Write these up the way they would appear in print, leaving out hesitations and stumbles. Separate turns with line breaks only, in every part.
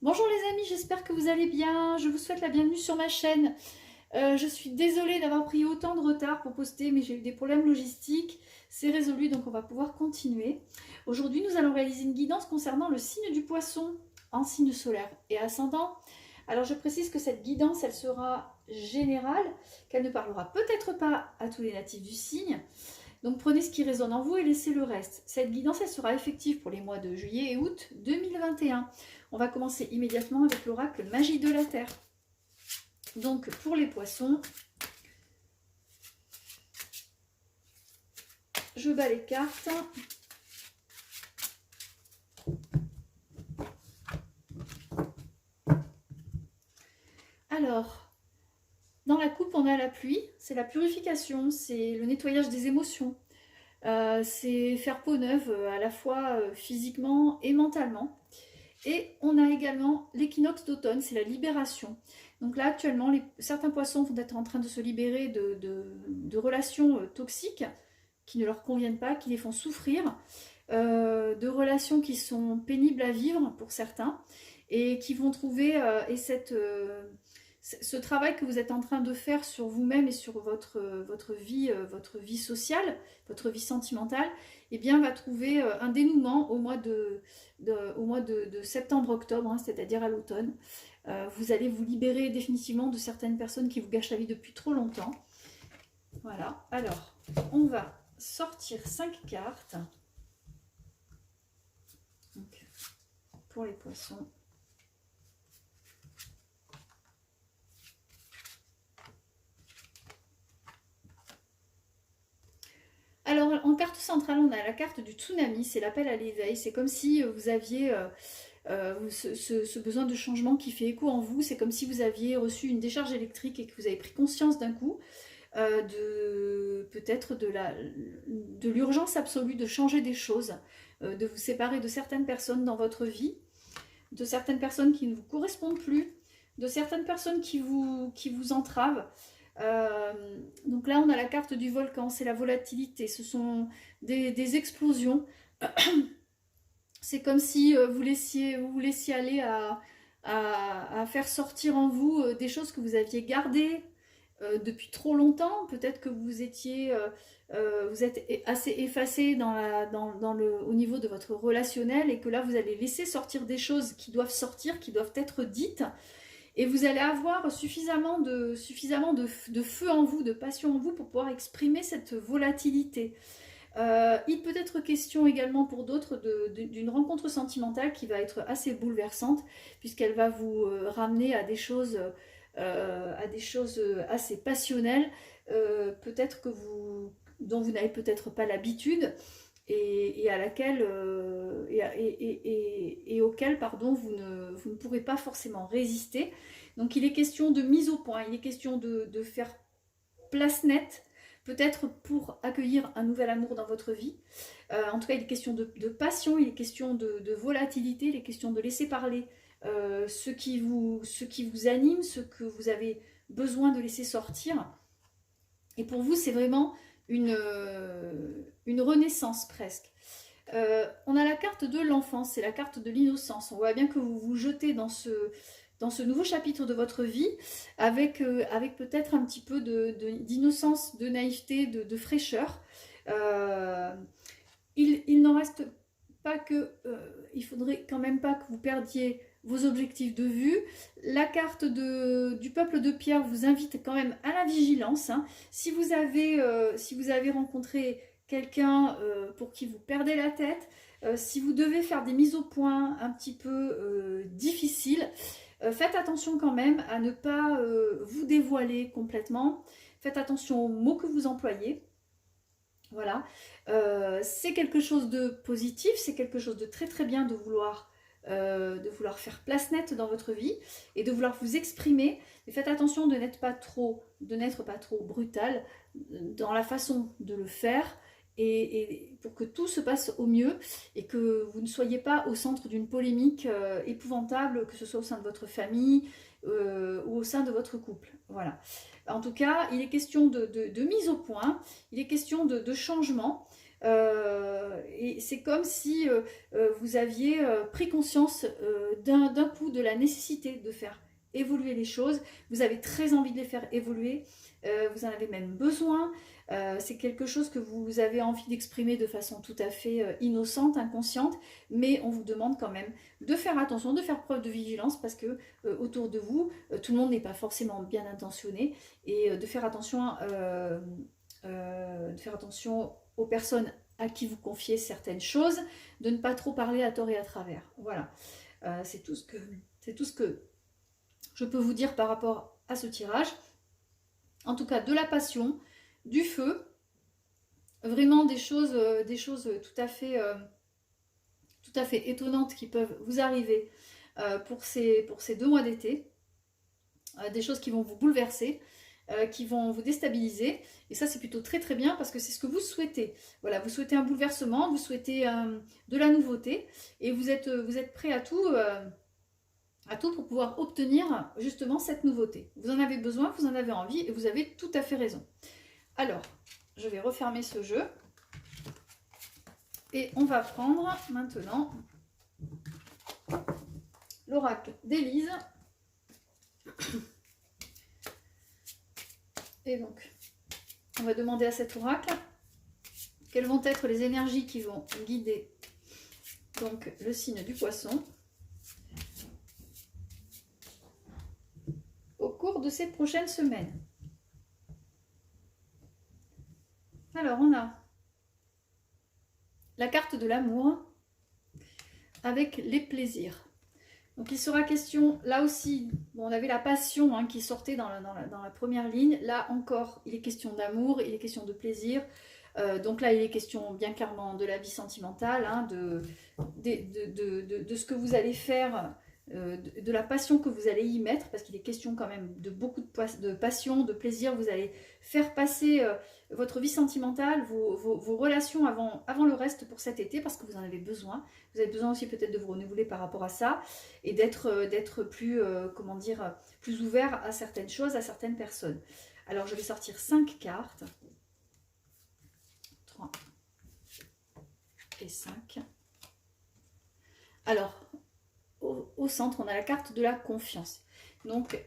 Bonjour les amis, j'espère que vous allez bien. Je vous souhaite la bienvenue sur ma chaîne. Je suis désolée d'avoir pris autant de retard pour poster, mais j'ai eu des problèmes logistiques. C'est résolu, donc on va pouvoir continuer. Aujourd'hui, nous allons réaliser une guidance concernant le signe du poisson en signe solaire et ascendant. Alors je précise que cette guidance, elle sera générale, qu'elle ne parlera peut-être pas à tous les natifs du signe. Donc prenez ce qui résonne en vous et laissez le reste. Cette guidance, elle sera effective pour les mois de juillet et août 2021. On va commencer immédiatement avec l'oracle Magie de la Terre. Donc pour les poissons, je bats les cartes. Alors, dans la coupe, on a la pluie, c'est la purification, c'est le nettoyage des émotions. C'est faire peau neuve à la fois physiquement et mentalement. Et on a également l'équinoxe d'automne, c'est la libération. Donc là, actuellement, certains poissons vont être en train de se libérer de relations toxiques qui ne leur conviennent pas, qui les font souffrir, de relations qui sont pénibles à vivre pour certains, et qui vont trouver, ce travail que vous êtes en train de faire sur vous-même et sur votre vie sociale, votre vie sentimentale, eh bien, va trouver un dénouement au mois de septembre-octobre, hein, c'est-à-dire à l'automne. Vous allez vous libérer définitivement de certaines personnes qui vous gâchent la vie depuis trop longtemps. Voilà, alors, on va sortir 5 cartes. Donc, pour les poissons. Alors, en carte centrale, on a la carte du tsunami, c'est l'appel à l'éveil. C'est comme si vous aviez ce besoin de changement qui fait écho en vous. C'est comme si vous aviez reçu une décharge électrique et que vous avez pris conscience d'un coup peut-être de l'urgence absolue de changer des choses, de vous séparer de certaines personnes dans votre vie, de certaines personnes qui ne vous correspondent plus, de certaines personnes qui vous entravent. Donc là, on a la carte du volcan, c'est la volatilité, ce sont des explosions. C'est comme si vous vous laissiez aller à faire sortir en vous des choses que vous aviez gardées depuis trop longtemps. Peut-être que vous êtes assez effacé au niveau de votre relationnel et que là, vous allez laisser sortir des choses qui doivent sortir, qui doivent être dites. Et vous allez avoir suffisamment de feu en vous, de passion en vous pour pouvoir exprimer cette volatilité. Il peut être question également pour d'autres d'une rencontre sentimentale qui va être assez bouleversante puisqu'elle va vous ramener à des choses assez passionnelles, peut-être dont vous n'avez peut-être pas l'habitude et à laquelle et auquel pardon vous ne pourrez pas forcément résister. Donc il est question de mise au point, il est question de faire place nette, peut-être pour accueillir un nouvel amour dans votre vie. En tout cas, il est question de passion, il est question de volatilité, il est question de laisser parler ce qui vous anime, ce que vous avez besoin de laisser sortir. Et pour vous, c'est vraiment une renaissance presque. On a la carte de l'enfance, c'est la carte de l'innocence. On voit bien que vous vous jetez dans ce nouveau chapitre de votre vie avec peut-être un petit peu d'innocence, de naïveté, de fraîcheur. Il n'en reste pas que... il faudrait quand même pas que vous perdiez vos objectifs de vue. La carte du peuple de pierre vous invite quand même à la vigilance. Hein. Si vous avez rencontré quelqu'un pour qui vous perdez la tête, si vous devez faire des mises au point un petit peu difficiles, faites attention quand même à ne pas vous dévoiler complètement. Faites attention aux mots que vous employez. Voilà. C'est quelque chose de positif, c'est quelque chose de très très bien de vouloir faire place nette dans votre vie et de vouloir vous exprimer. Mais faites attention de n'être pas trop brutal dans la façon de le faire. Et pour que tout se passe au mieux et que vous ne soyez pas au centre d'une polémique épouvantable, que ce soit au sein de votre famille ou au sein de votre couple. Voilà. En tout cas, il est question de mise au point, il est question de changement. Et c'est comme si vous aviez pris conscience d'un coup de la nécessité de faire évoluer les choses. Vous avez très envie de les faire évoluer. Vous en avez même besoin. C'est quelque chose que vous avez envie d'exprimer de façon tout à fait innocente, inconsciente, mais on vous demande quand même de faire attention, de faire preuve de vigilance parce que autour de vous, tout le monde n'est pas forcément bien intentionné et de faire attention aux personnes à qui vous confiez certaines choses, de ne pas trop parler à tort et à travers. Voilà, c'est tout ce que je peux vous dire par rapport à ce tirage. En tout cas, de la passion, du feu, vraiment des choses tout à fait étonnantes qui peuvent vous arriver pour ces 2 mois d'été, des choses qui vont vous bouleverser, qui vont vous déstabiliser, et ça c'est plutôt très très bien parce que c'est ce que vous souhaitez. Voilà, vous souhaitez un bouleversement, vous souhaitez de la nouveauté, et vous êtes prêt à tout pour pouvoir obtenir justement cette nouveauté. Vous en avez besoin, vous en avez envie, et vous avez tout à fait raison. Alors, je vais refermer ce jeu, et on va prendre maintenant l'oracle d'Élise. Et donc, on va demander à cet oracle quelles vont être les énergies qui vont guider donc le signe du poisson au cours de ces prochaines semaines. Alors, on a la carte de l'amour avec les plaisirs. Donc, il sera question, là aussi, bon, on avait la passion qui sortait dans la première ligne. Là encore, il est question d'amour, il est question de plaisir. Donc là, il est question bien clairement de la vie sentimentale, de ce que vous allez faire, de la passion que vous allez y mettre, parce qu'il est question quand même de beaucoup de passion, de plaisir. Vous allez faire passer votre vie sentimentale, vos relations avant le reste pour cet été, parce que vous en avez besoin. Vous avez besoin aussi peut-être de vous renouveler par rapport à ça, et d'être plus, comment dire, plus ouvert à certaines choses, à certaines personnes. Alors, je vais sortir 5 cartes. 3 et 5. Alors, au centre, on a la carte de la confiance. Donc,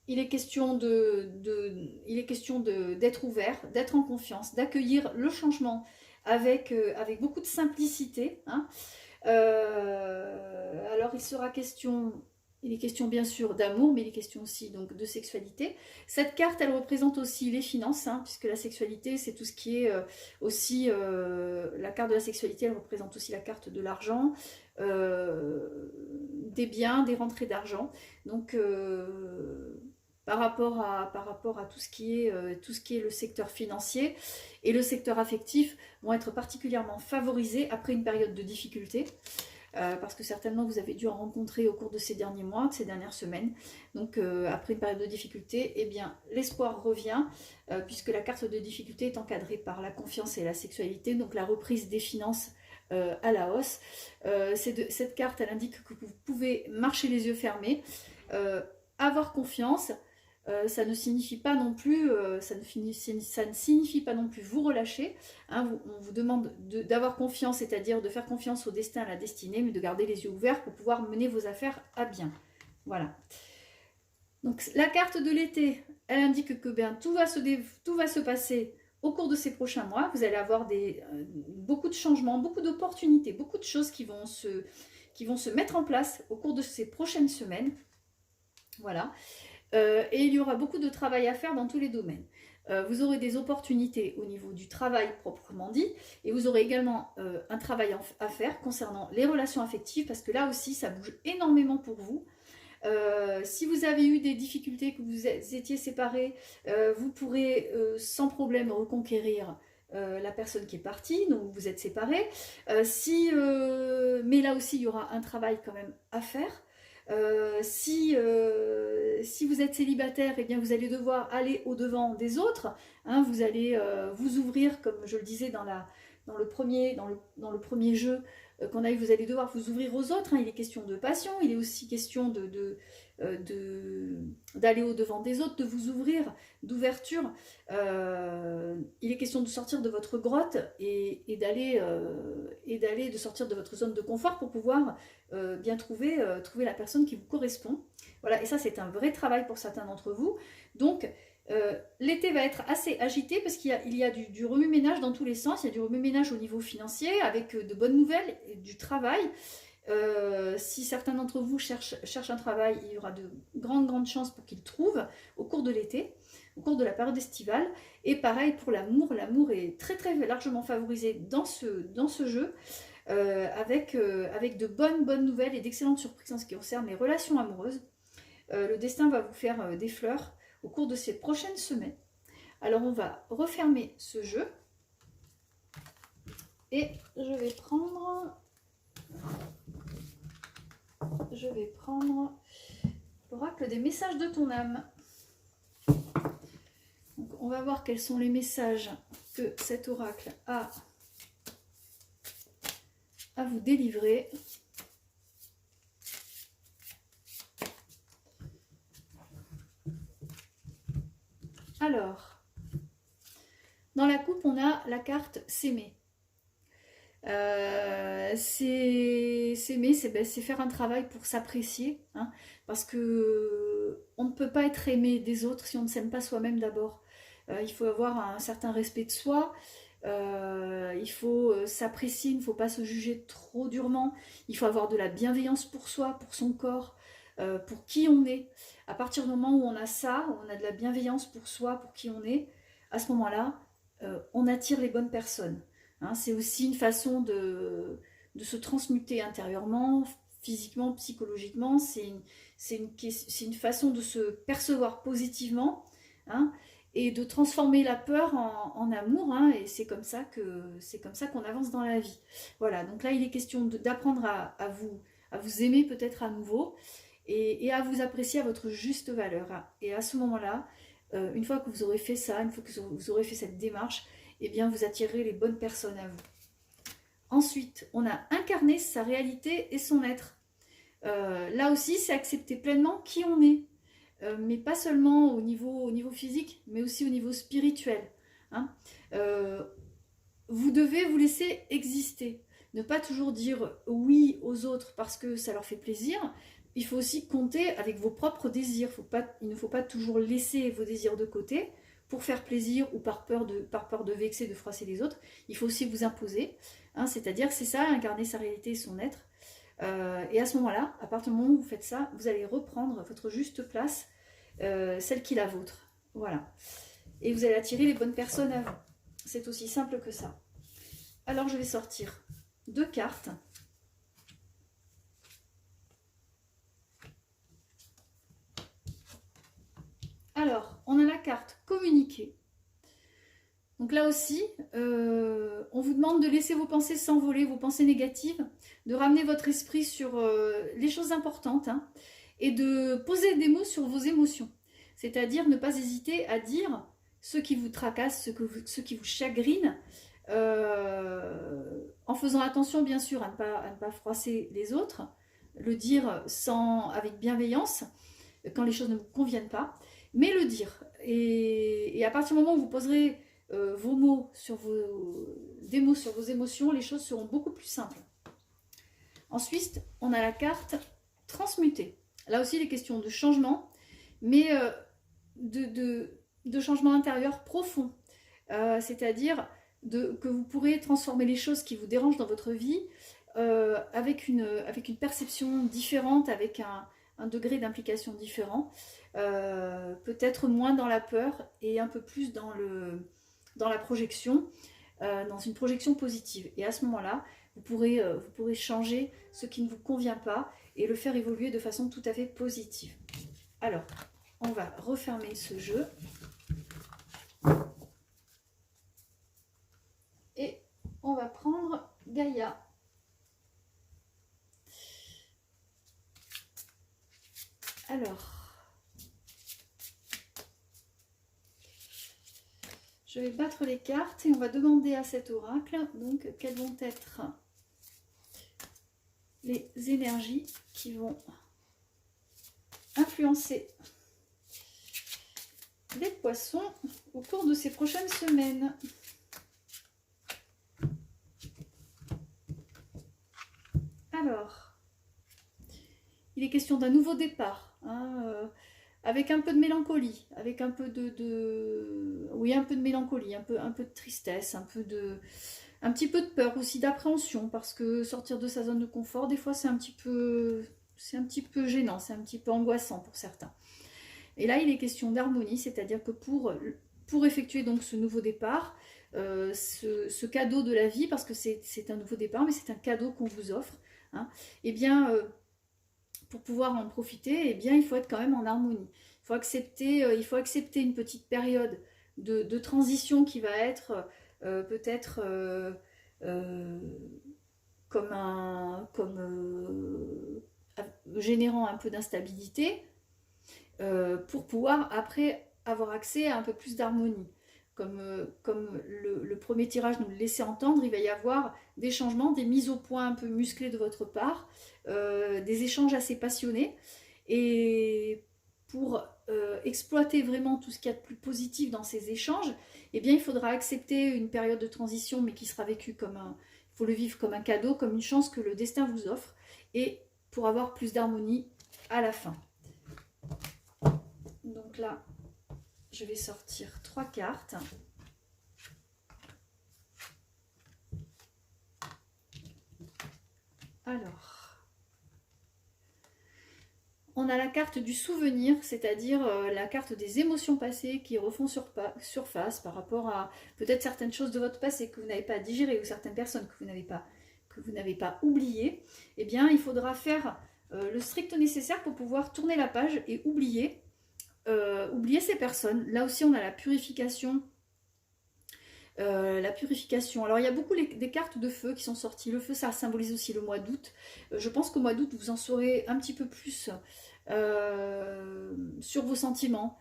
il est question d'être ouvert, d'être en confiance, d'accueillir le changement avec beaucoup de simplicité. Alors, il est question bien sûr d'amour, mais il est question aussi donc de sexualité. Cette carte, elle représente aussi les finances, puisque la sexualité, c'est tout ce qui est aussi... la carte de la sexualité, elle représente aussi la carte de l'argent, des biens, des rentrées d'argent. Donc, par rapport à tout ce qui est le secteur financier et le secteur affectif vont être particulièrement favorisés après une période de difficulté. Parce que certainement vous avez dû en rencontrer au cours de ces derniers mois, de ces dernières semaines. Donc après une période de difficulté, eh bien l'espoir revient, puisque la carte de difficulté est encadrée par la confiance et la sexualité, donc la reprise des finances à la hausse. Cette carte, elle indique que vous pouvez marcher les yeux fermés, avoir confiance. Ça ne signifie pas non plus, ça ne signifie pas non plus vous relâcher. On vous demande d'avoir confiance, c'est-à-dire de faire confiance au destin, à la destinée, mais de garder les yeux ouverts pour pouvoir mener vos affaires à bien. Voilà. Donc la carte de l'été, elle indique que tout va se passer au cours de ces prochains mois. Vous allez avoir beaucoup de changements, beaucoup d'opportunités, beaucoup de choses qui vont se mettre en place au cours de ces prochaines semaines. Voilà. Et il y aura beaucoup de travail à faire dans tous les domaines. Vous aurez des opportunités au niveau du travail proprement dit, et vous aurez également un travail à faire concernant les relations affectives, parce que là aussi ça bouge énormément pour vous. Si vous avez eu des difficultés, que vous étiez séparés, vous pourrez sans problème reconquérir la personne qui est partie, donc vous êtes séparés. Mais là aussi il y aura un travail quand même à faire. Si vous êtes célibataire, eh bien vous allez devoir aller au-devant des autres. Vous allez vous ouvrir, comme je le disais dans le premier jeu qu'on a eu, vous allez devoir vous ouvrir aux autres. Il est question de passion, il est aussi question d'aller au-devant des autres, de vous ouvrir, d'ouverture. Il il est question de sortir de votre grotte et d'aller de sortir de votre zone de confort pour pouvoir bien trouver la personne qui vous correspond. Voilà, et ça c'est un vrai travail pour certains d'entre vous. Donc l'été va être assez agité parce qu'il y a du remue-ménage dans tous les sens. Il y a du remue-ménage au niveau financier avec de bonnes nouvelles et du travail. Si certains d'entre vous cherchent un travail, il y aura de grandes chances pour qu'ils trouvent au cours de l'été, au cours de la période estivale. Et pareil pour l'amour, l'amour est très largement favorisé dans ce jeu, avec de bonnes nouvelles et d'excellentes surprises en ce qui concerne les relations amoureuses. Le destin va vous faire des fleurs au cours de ces prochaines semaines. Alors on va refermer ce jeu et je vais prendre l'oracle des messages de ton âme. Donc, on va voir quels sont les messages que cet oracle a à vous délivrer. Alors, dans la coupe, on a la carte s'aimer. S'aimer, c'est faire un travail pour s'apprécier, hein, parce que on ne peut pas être aimé des autres si on ne s'aime pas soi-même d'abord. Il faut avoir un certain respect de soi, il faut s'apprécier, il ne faut pas se juger trop durement, il faut avoir de la bienveillance pour soi, pour son corps, pour qui on est. À partir du moment où on a ça, où on a de la bienveillance pour soi, pour qui on est, à ce moment-là, on attire les bonnes personnes. Hein, c'est aussi une façon de se transmuter intérieurement, physiquement, psychologiquement. C'est une façon de se percevoir positivement, hein, et de transformer la peur en amour. Hein, et c'est comme ça qu'on avance dans la vie. Voilà, donc là il est question d'apprendre à vous aimer peut-être à nouveau et à vous apprécier à votre juste valeur. Hein. Et à ce moment-là, une fois que vous aurez fait ça, une fois que vous aurez fait cette démarche, eh bien vous attirerez les bonnes personnes à vous. Ensuite, on a incarné sa réalité et son être. Là aussi, c'est accepter pleinement qui on est, mais pas seulement au niveau physique, mais aussi au niveau spirituel. Hein. Vous devez vous laisser exister. Ne pas toujours dire oui aux autres parce que ça leur fait plaisir. Il faut aussi compter avec vos propres désirs. Il ne faut pas toujours laisser vos désirs de côté pour faire plaisir ou par peur de vexer, de froisser les autres. Il faut aussi vous imposer. Hein, c'est-à-dire, c'est ça, incarner sa réalité et son être. Et à ce moment-là, à partir du moment où vous faites ça, vous allez reprendre votre juste place, celle qui est la vôtre. Voilà. Et vous allez attirer les bonnes personnes à vous. C'est aussi simple que ça. Alors, je vais sortir 2 cartes. Alors, on a la carte communiquer. Donc là aussi, on vous demande de laisser vos pensées s'envoler, vos pensées négatives, de ramener votre esprit sur les choses importantes, hein, et de poser des mots sur vos émotions. C'est-à-dire ne pas hésiter à dire ce qui vous tracasse, ce qui vous chagrine, en faisant attention bien sûr à ne pas froisser les autres, le dire avec bienveillance quand les choses ne vous conviennent pas, mais le dire. Et à partir du moment où vous poserez vos mots des mots sur vos émotions, les choses seront beaucoup plus simples. Ensuite, on a la carte transmuter. Là aussi, les questions de changement, mais de changement intérieur profond. C'est-à-dire que vous pourrez transformer les choses qui vous dérangent dans votre vie avec une perception différente, avec un degré d'implication différent, peut-être moins dans la peur et un peu plus dans la projection, dans une projection positive. Et à ce moment-là, vous pourrez changer ce qui ne vous convient pas et le faire évoluer de façon tout à fait positive. Alors, on va refermer ce jeu. Et on va prendre Gaïa. Alors, je vais battre les cartes et on va demander à cet oracle donc quelles vont être les énergies qui vont influencer les poissons au cours de ces prochaines semaines. Alors, il est question d'un nouveau départ, hein, avec un peu de mélancolie, avec un peu oui, un peu de mélancolie, un peu de tristesse, un petit peu de peur aussi, d'appréhension, parce que sortir de sa zone de confort, des fois, c'est un petit peu gênant, c'est un petit peu angoissant pour certains. Et là, il est question d'harmonie, c'est-à-dire que pour effectuer donc ce nouveau départ, ce cadeau de la vie, parce que c'est un nouveau départ, mais c'est un cadeau qu'on vous offre, hein, et bien, pour pouvoir en profiter, eh bien, il faut être quand même en harmonie. Il faut accepter une petite période de transition qui va être peut-être générant un peu d'instabilité, pour pouvoir après avoir accès à un peu plus d'harmonie. Comme le premier tirage nous le laissait entendre, il va y avoir des changements, des mises au point un peu musclées de votre part, des échanges assez passionnés. Et pour exploiter vraiment tout ce qu'il y a de plus positif dans ces échanges, eh bien, il faudra accepter une période de transition, mais qui sera vécue il faut le vivre comme un cadeau, comme une chance que le destin vous offre, et pour avoir plus d'harmonie à la fin. Donc là, je vais sortir 3 cartes. Alors, on a la carte du souvenir, c'est-à-dire la carte des émotions passées qui refont surface par rapport à peut-être certaines choses de votre passé que vous n'avez pas digérées, ou certaines personnes que vous n'avez pas oubliées. Eh bien, il faudra faire le strict nécessaire pour pouvoir tourner la page et oublier ces personnes. Là aussi, on a la purification. Alors, il y a beaucoup des cartes de feu qui sont sorties. Le feu, ça symbolise aussi le mois d'août. Je pense qu'au mois d'août, vous en saurez un petit peu plus sur vos sentiments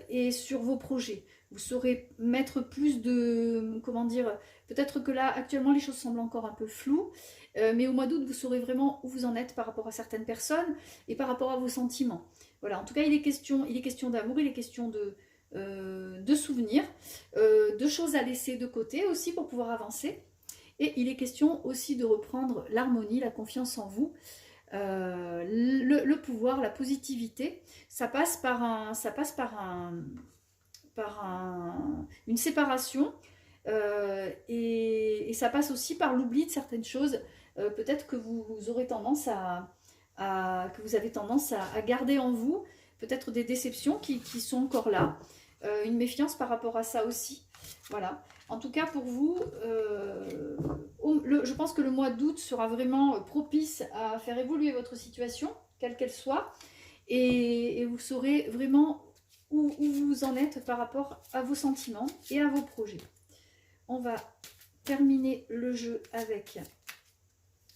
et sur vos projets. Vous saurez mettre plus de... Comment dire? Peut-être que là, actuellement, les choses semblent encore un peu floues. Mais au mois d'août, vous saurez vraiment où vous en êtes par rapport à certaines personnes et par rapport à vos sentiments. Voilà, en tout cas, il est question d'amour, il est question de souvenirs, de choses à laisser de côté aussi pour pouvoir avancer. Et il est question aussi de reprendre l'harmonie, la confiance en vous, le pouvoir, la positivité. Ça passe par une séparation, et ça passe aussi par l'oubli de certaines choses. Peut-être que vous aurez tendance que vous avez tendance à garder en vous, peut-être des déceptions qui sont encore là, une méfiance par rapport à ça aussi. Voilà. En tout cas, pour vous, je pense que le mois d'août sera vraiment propice à faire évoluer votre situation, quelle qu'elle soit, et vous saurez vraiment où vous en êtes par rapport à vos sentiments et à vos projets. On va terminer le jeu avec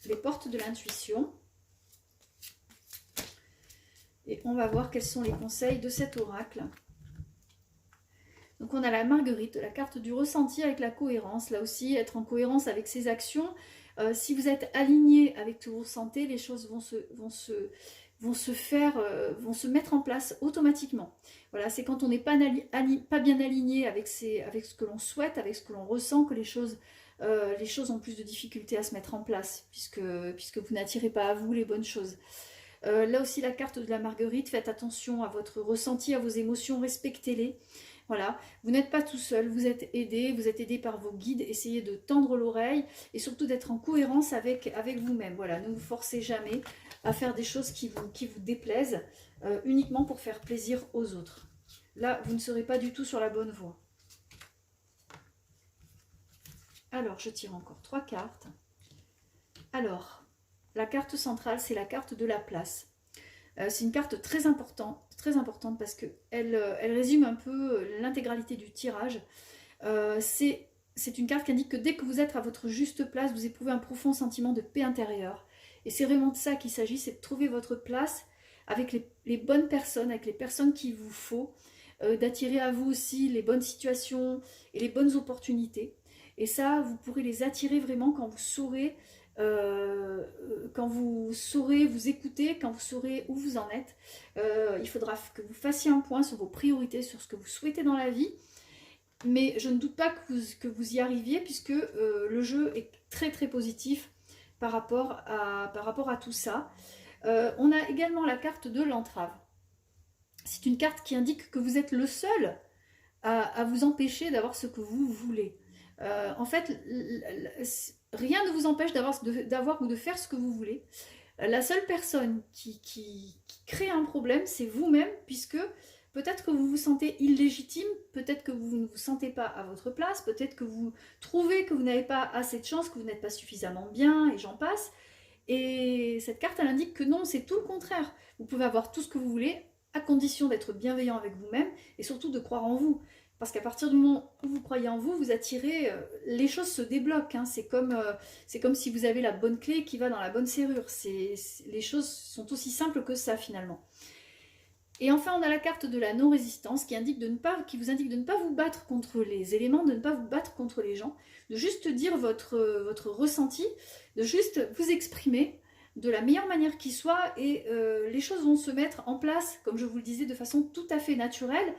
les portes de l'intuition. Et on va voir quels sont les conseils de cet oracle. Donc on a la Marguerite, la carte du ressenti avec la cohérence. Là aussi, être en cohérence avec ses actions. Si vous êtes aligné avec tout vos ressentis, les choses vont se mettre en place automatiquement. Voilà, c'est quand on n'est pas bien aligné avec ce que l'on souhaite, avec ce que l'on ressent, que les choses ont plus de difficultés à se mettre en place, puisque vous n'attirez pas à vous les bonnes choses. Là aussi, la carte de la Marguerite, faites attention à votre ressenti, à vos émotions, respectez-les. Voilà, vous n'êtes pas tout seul, vous êtes aidé par vos guides, essayez de tendre l'oreille et surtout d'être en cohérence avec vous-même. Voilà, ne vous forcez jamais à faire des choses qui vous déplaisent uniquement pour faire plaisir aux autres. Là, vous ne serez pas du tout sur la bonne voie. Alors, je tire encore 3 cartes. Alors, la carte centrale, c'est la carte de la place. C'est une carte très importante parce qu'elle résume un peu l'intégralité du tirage. C'est une carte qui indique que dès que vous êtes à votre juste place, vous éprouvez un profond sentiment de paix intérieure. Et c'est vraiment de ça qu'il s'agit, c'est de trouver votre place avec les bonnes personnes, avec les personnes qu'il vous faut, d'attirer à vous aussi les bonnes situations et les bonnes opportunités. Et ça, vous pourrez les attirer vraiment quand vous saurez quand vous saurez vous écouter, quand vous saurez où vous en êtes. Il faudra que vous fassiez un point sur vos priorités, sur ce que vous souhaitez dans la vie. Mais je ne doute pas que vous y arriviez, puisque le jeu est très très positif par rapport à tout ça. On a également la carte de l'entrave. C'est une carte qui indique que vous êtes le seul à vous empêcher d'avoir ce que vous voulez. En fait, rien ne vous empêche d'avoir ou de faire ce que vous voulez. La seule personne qui crée un problème, c'est vous-même, puisque peut-être que vous vous sentez illégitime, peut-être que vous ne vous sentez pas à votre place, peut-être que vous trouvez que vous n'avez pas assez de chance, que vous n'êtes pas suffisamment bien, et j'en passe. Et cette carte, elle indique que non, c'est tout le contraire. Vous pouvez avoir tout ce que vous voulez, à condition d'être bienveillant avec vous-même, et surtout de croire en vous. Parce qu'à partir du moment où vous croyez en vous, vous attirez, les choses se débloquent. Hein. C'est comme si vous avez la bonne clé qui va dans la bonne serrure. Les choses sont aussi simples que ça finalement. Et enfin, on a la carte de la non-résistance qui vous indique de ne pas vous battre contre les éléments, de ne pas vous battre contre les gens, de juste dire votre ressenti, de juste vous exprimer de la meilleure manière qui soit, et les choses vont se mettre en place, comme je vous le disais, de façon tout à fait naturelle.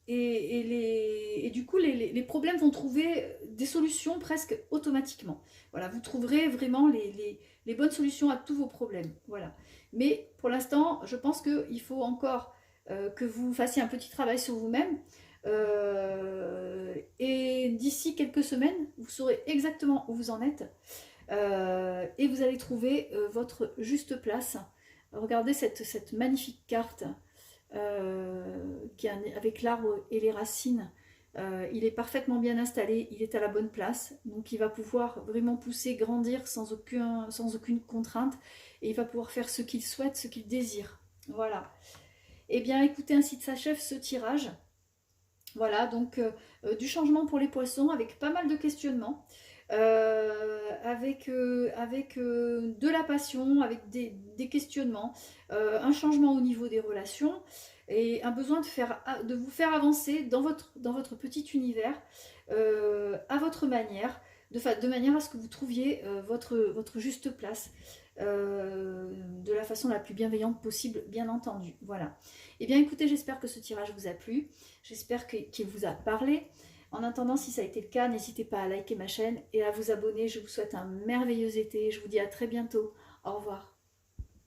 Et du coup, les problèmes vont trouver des solutions presque automatiquement. Voilà, vous trouverez vraiment les bonnes solutions à tous vos problèmes. Voilà. Mais pour l'instant, je pense qu'il faut encore que vous fassiez un petit travail sur vous-même. Et d'ici quelques semaines, vous saurez exactement où vous en êtes. Et vous allez trouver votre juste place. Regardez cette magnifique carte avec l'arbre et les racines. Il est parfaitement bien installé, il est à la bonne place, donc il va pouvoir vraiment pousser, grandir sans aucune contrainte, et il va pouvoir faire ce qu'il souhaite, ce qu'il désire. Voilà. Et bien écoutez, ainsi s'achève ce tirage. Voilà, donc du changement pour les poissons, avec pas mal de questionnements, avec de la passion, avec des questionnements, un changement au niveau des relations, et un besoin de vous faire avancer dans votre petit univers, à votre manière, de manière à ce que vous trouviez votre juste place, de la façon la plus bienveillante possible, bien entendu. Voilà. Et bien écoutez, j'espère que ce tirage vous a plu, j'espère qu'il vous a parlé. En attendant, si ça a été le cas, n'hésitez pas à liker ma chaîne et à vous abonner. Je vous souhaite un merveilleux été. Je vous dis à très bientôt. Au revoir.